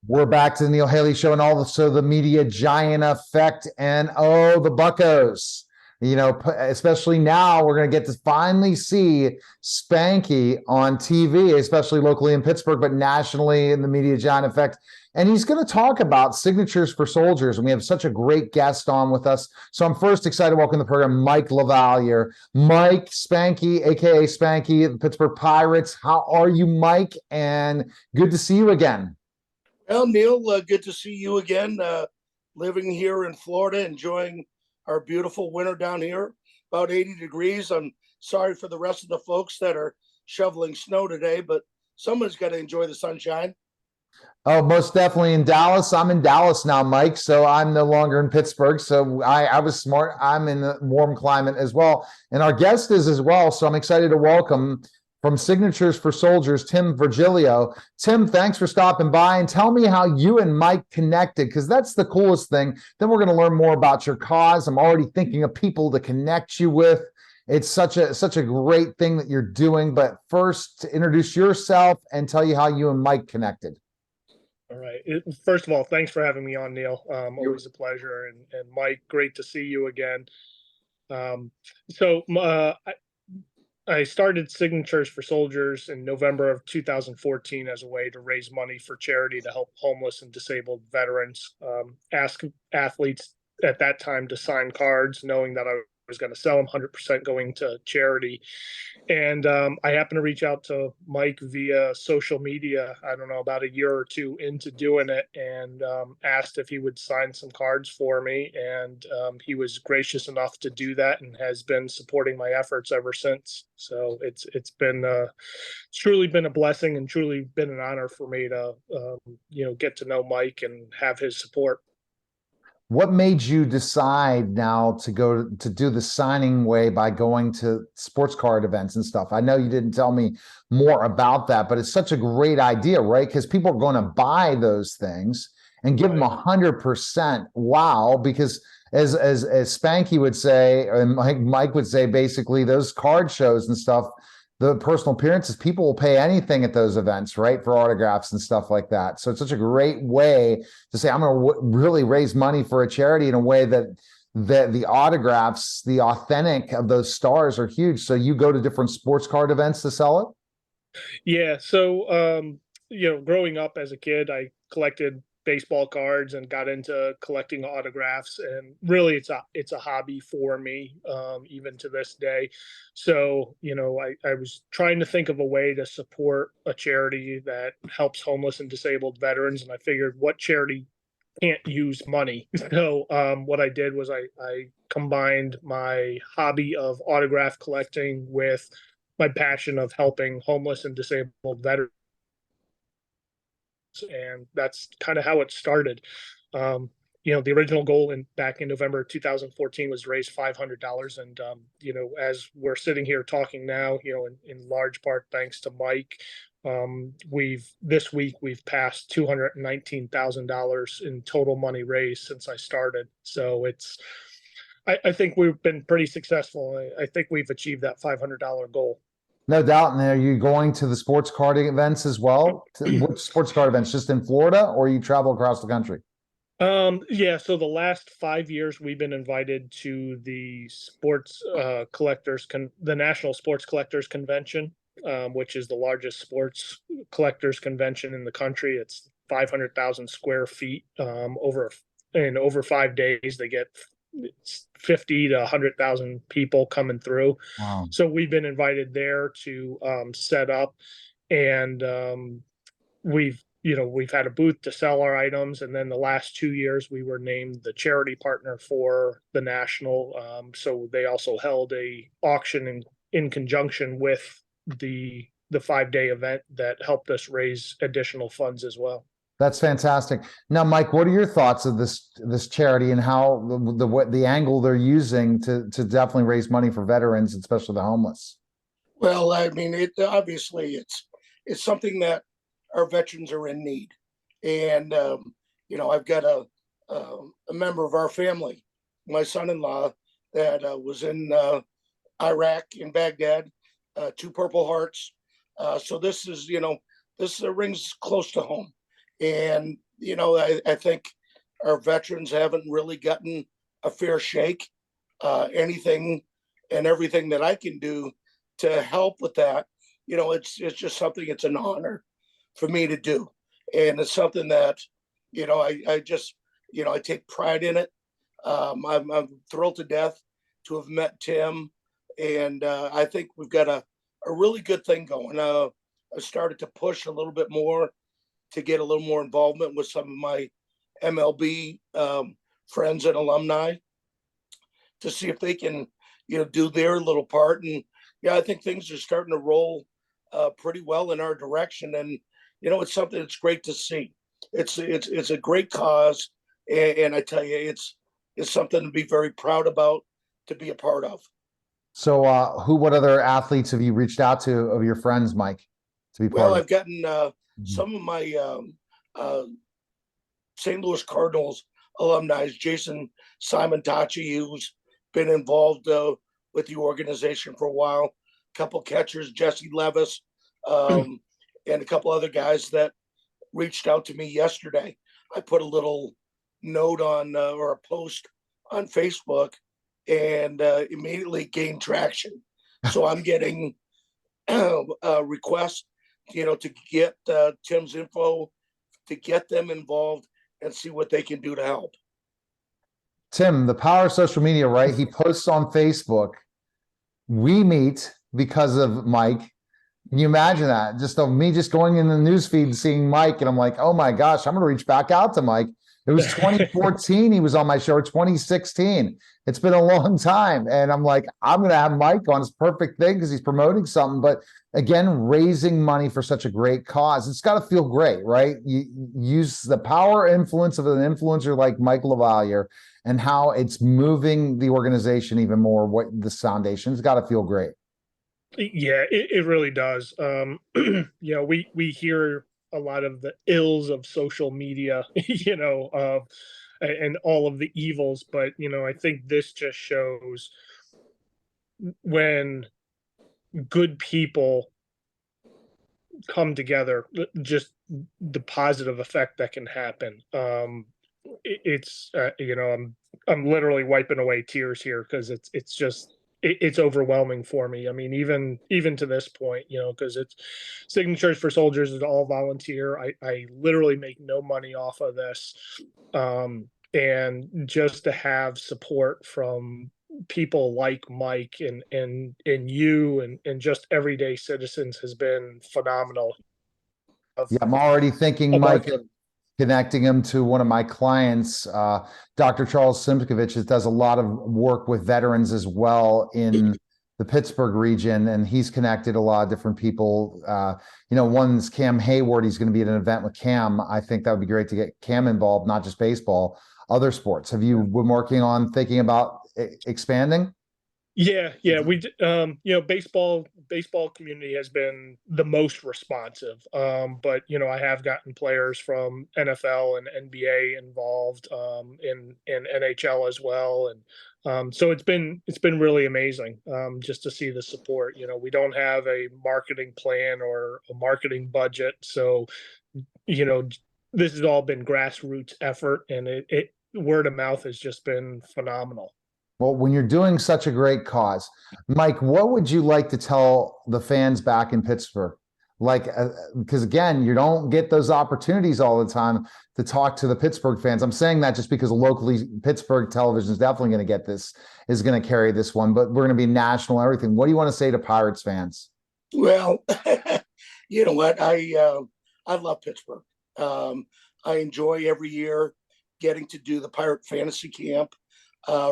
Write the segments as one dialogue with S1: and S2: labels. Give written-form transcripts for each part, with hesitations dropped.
S1: We're back to the Neil Haley Show and also the media giant effect. And the Buccos, especially now, we're going to get to finally see Spanky on TV, especially locally in Pittsburgh, but nationally in the media giant effect. And he's going to talk about signatures for soldiers. And we have such a great guest on with us. So I'm first excited to welcome to the program Mike LaValliere. Mike Spanky, aka Spanky, the Pittsburgh Pirates. How are you, Mike? And good to see you again.
S2: Well, Neil, good to see you again. Living here in Florida, enjoying our beautiful winter down here, about 80 degrees. I'm sorry for the rest of the folks that are shoveling snow today, but someone's got to enjoy the sunshine.
S1: Oh, most definitely in Dallas. I'm in Dallas now, Mike, so I'm no longer in Pittsburgh. So I was smart. I'm in the warm climate as well. And our guest is as well, so I'm excited to welcome from Signatures for Soldiers, Tim Virgilio. Tim, thanks for stopping by, and tell me how you and Mike connected, because that's the coolest thing. Then we're going to learn more about your cause. I'm already thinking of people to connect you with. It's such a great thing that you're doing. But first, introduce yourself and tell you how you and Mike connected.
S3: All right. First of all, thanks for having me on, Neil. Always a pleasure. And Mike, great to see you again. I started Signatures for Soldiers in November of 2014 as a way to raise money for charity to help homeless and disabled veterans. Ask athletes at that time to sign cards, knowing that I was going to sell them, 100% going to charity. And I happened to reach out to Mike via social media, I don't know, about a year or two into doing it, and asked if he would sign some cards for me. And he was gracious enough to do that and has been supporting my efforts ever since. So it's truly been a blessing and truly been an honor for me to get to know Mike and have his support.
S1: What made you decide now to go to do the signing way by going to sports card events and stuff? I know you didn't tell me more about that, but it's such a great idea, right? Because people are going to buy those things and give them 100% wow, because as Spanky would say, and Mike would say, basically those card shows and stuff, the personal appearances, people will pay anything at those events, right, for autographs and stuff like that. So it's such a great way to say, I'm going to really raise money for a charity in a way that the autographs, the authentic of those stars are huge. So you go to different sports card events to sell it?
S3: Yeah. So, growing up as a kid, I collected baseball cards and got into collecting autographs, and really it's a hobby for me, even to this day. So I was trying to think of a way to support a charity that helps homeless and disabled veterans, and I figured, what charity can't use money? So what I did was I combined my hobby of autograph collecting with my passion of helping homeless and disabled veterans. And that's kind of how it started. The original goal back in November 2014 was raise $500. And, as we're sitting here talking now, in large part, thanks to Mike, this week we've passed $219,000 in total money raised since I started. So I think we've been pretty successful. I think we've achieved that $500 goal.
S1: No doubt. And are you going to the sports card events as well? Which sports card events? Just in Florida, or you travel across the country?
S3: Yeah. So the last 5 years, we've been invited to the the National Sports Collectors Convention, which is the largest sports collectors convention in the country. It's 500,000 square feet. Over 5 days, they get 50 to 100,000 people coming through.
S1: Wow.
S3: So we've been invited there to set up, and we've had a booth to sell our items. And then the last 2 years we were named the charity partner for the national. So they also held a auction in conjunction with the 5-day event that helped us raise additional funds as well.
S1: That's fantastic. Now, Mike, what are your thoughts of this charity and how the angle they're using to definitely raise money for veterans, especially the homeless?
S2: Well, I mean, obviously it's something that our veterans are in need, and I've got a member of our family, my son-in-law, that was in Iraq, in Baghdad, 2 Purple Hearts. So this rings close to home. And, I think our veterans haven't really gotten a fair shake. Anything and everything that I can do to help with that, it's just something, it's an honor for me to do. And it's something that, I just, I take pride in it. I'm thrilled to death to have met Tim. And I think we've got a really good thing going. I started to push a little bit more to get a little more involvement with some of my MLB friends and alumni to see if they can, do their little part. And yeah, I think things are starting to roll pretty well in our direction. And, it's something that's great to see. It's a great cause. And I tell you, it's something to be very proud about, to be a part of.
S1: So, what other athletes have you reached out to of your friends, Mike, to be part
S2: Well,
S1: of?
S2: I've gotten some of my St. Louis Cardinals alumni, Jason Simontachi, who's been involved with the organization for a while, a couple catchers, Jesse Levis, and a couple other guys that reached out to me yesterday. I put a little note on or a post on Facebook and immediately gained traction. So I'm getting requests, to get Tim's info, to get them involved and see what they can do to help.
S1: Tim, the power of social media, right? He posts on Facebook. We meet because of Mike. Can you imagine that? Just me just going in the newsfeed and seeing Mike, and I'm like, oh my gosh, I'm going to reach back out to Mike. It was 2014. He was on my show, 2016. It's been a long time. And I'm like, I'm going to have Mike on. It's a perfect thing because he's promoting something. But again, raising money for such a great cause, it's got to feel great, right? You use the power influence of an influencer like Mike LaValliere and how it's moving the organization even more. What the foundation's got to feel great.
S3: Yeah, it really does. We hear a lot of the ills of social media, and all of the evils, but I think this just shows when good people come together, just the positive effect that can happen. I'm literally wiping away tears here because it's just it's overwhelming for me. I mean, even to this point, because it's Signatures for Soldiers is all volunteer. I literally make no money off of this, and just to have support from people like Mike and you and just everyday citizens has been phenomenal.
S1: Yeah, I'm already thinking, Mike, of connecting him to one of my clients, Dr. Charles Simkovich, that does a lot of work with veterans as well in the Pittsburgh region, and he's connected a lot of different people. One's Cam Hayward. He's going to be at an event with Cam. I think that would be great to get Cam involved, not just baseball, other sports. Have you been working on thinking about expanding?
S3: Yeah, we baseball community has been the most responsive. But I have gotten players from NFL and NBA involved, in NHL as well, and so it's been really amazing, just to see the support. We don't have a marketing plan or a marketing budget, so this has all been grassroots effort, and it word of mouth has just been phenomenal.
S1: Well, when you're doing such a great cause, Mike, what would you like to tell the fans back in Pittsburgh? Because again, you don't get those opportunities all the time to talk to the Pittsburgh fans. I'm saying that just because locally Pittsburgh television is definitely going to get this, is going to carry this one, but we're going to be national and everything. What do you want to say to Pirates fans?
S2: Well, you know what? I love Pittsburgh. I enjoy every year getting to do the Pirate Fantasy Camp.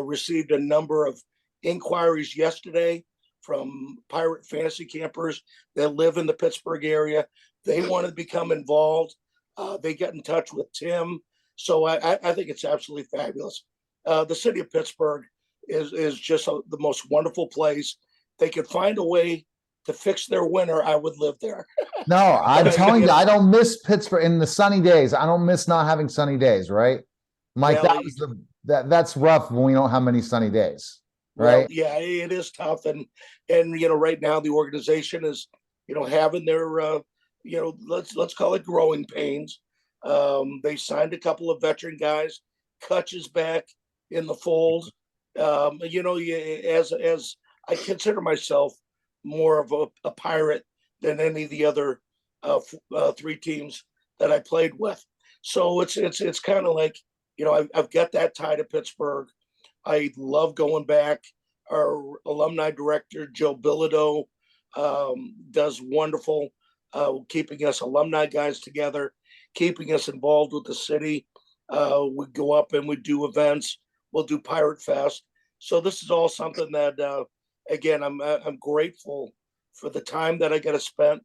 S2: Received a number of inquiries yesterday from Pirate fantasy campers that live in the Pittsburgh area. They want to become involved. They get in touch with Tim. So I think it's absolutely fabulous. The city of Pittsburgh is just the most wonderful place. They could find a way to fix their winter, I would live there.
S1: No, I'm telling you, I don't miss Pittsburgh in the sunny days. I don't miss not having sunny days, right? Mike,
S2: Well,
S1: that's rough when we don't have many sunny days, right?
S2: Well, yeah, it is tough, and right now the organization is having their let's call it growing pains. They signed a couple of veteran guys. Kutch is back in the fold. As I consider myself more of a Pirate than any of the other three teams that I played with. So it's kind of like, I've got that tie to Pittsburgh. I love going back. Our alumni director, Joe Bilodeau, does wonderful, keeping us alumni guys together, keeping us involved with the city. We go up and we do events. We'll do Pirate Fest. So this is all something that, again, I'm grateful for the time that I got to spend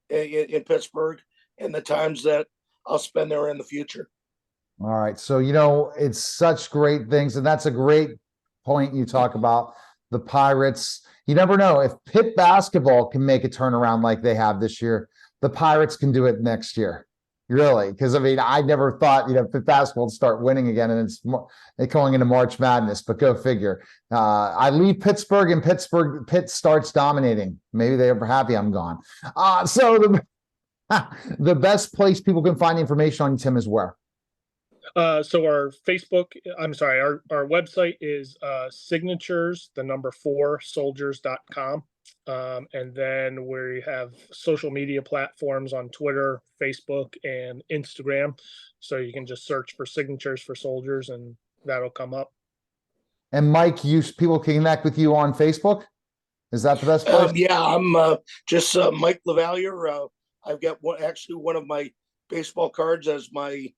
S2: in Pittsburgh and the times that I'll spend there in the future.
S1: All right. So, it's such great things. And that's a great point you talk about the Pirates. You never know if Pitt basketball can make a turnaround like they have this year, the Pirates can do it next year. Really? Because I never thought, Pitt basketball would start winning again, and it's going into March Madness, but go figure. I leave Pittsburgh and Pitt starts dominating. Maybe they're happy I'm gone. So the best place people can find information on you, Tim, is where?
S3: So our website is signatures, 4 soldiers.com. And then we have social media platforms on Twitter, Facebook, and Instagram. So you can just search for Signatures for Soldiers and that'll come up. And
S1: Mike, people can connect with you on Facebook? Is that the best place?
S2: Yeah, I'm just Mike LaValliere. I've got one of my baseball cards as my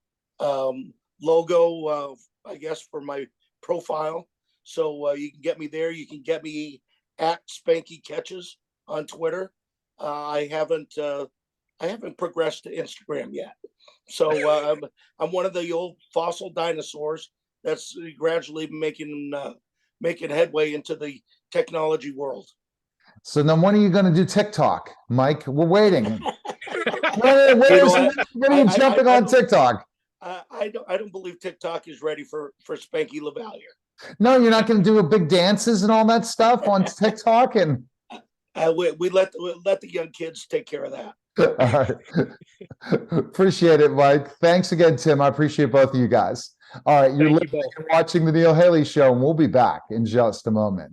S2: logo, I guess, for my profile. So you can get me there. You can get me at Spanky Catches on Twitter. I haven't progressed to Instagram yet. So I'm one of the old fossil dinosaurs that's gradually making headway into the technology world.
S1: So then when are you going to do TikTok, Mike? We're waiting. when are you jumping on TikTok?
S2: I don't believe TikTok is ready for Spanky LaValliere.
S1: No, you're not going to do a big dances and all that stuff on TikTok, and
S2: we let the young kids take care of that.
S1: All right. Appreciate it, Mike. Thanks again, Tim. I appreciate both of you guys. All right, you're watching the Neil Haley Show, and we'll be back in just a moment.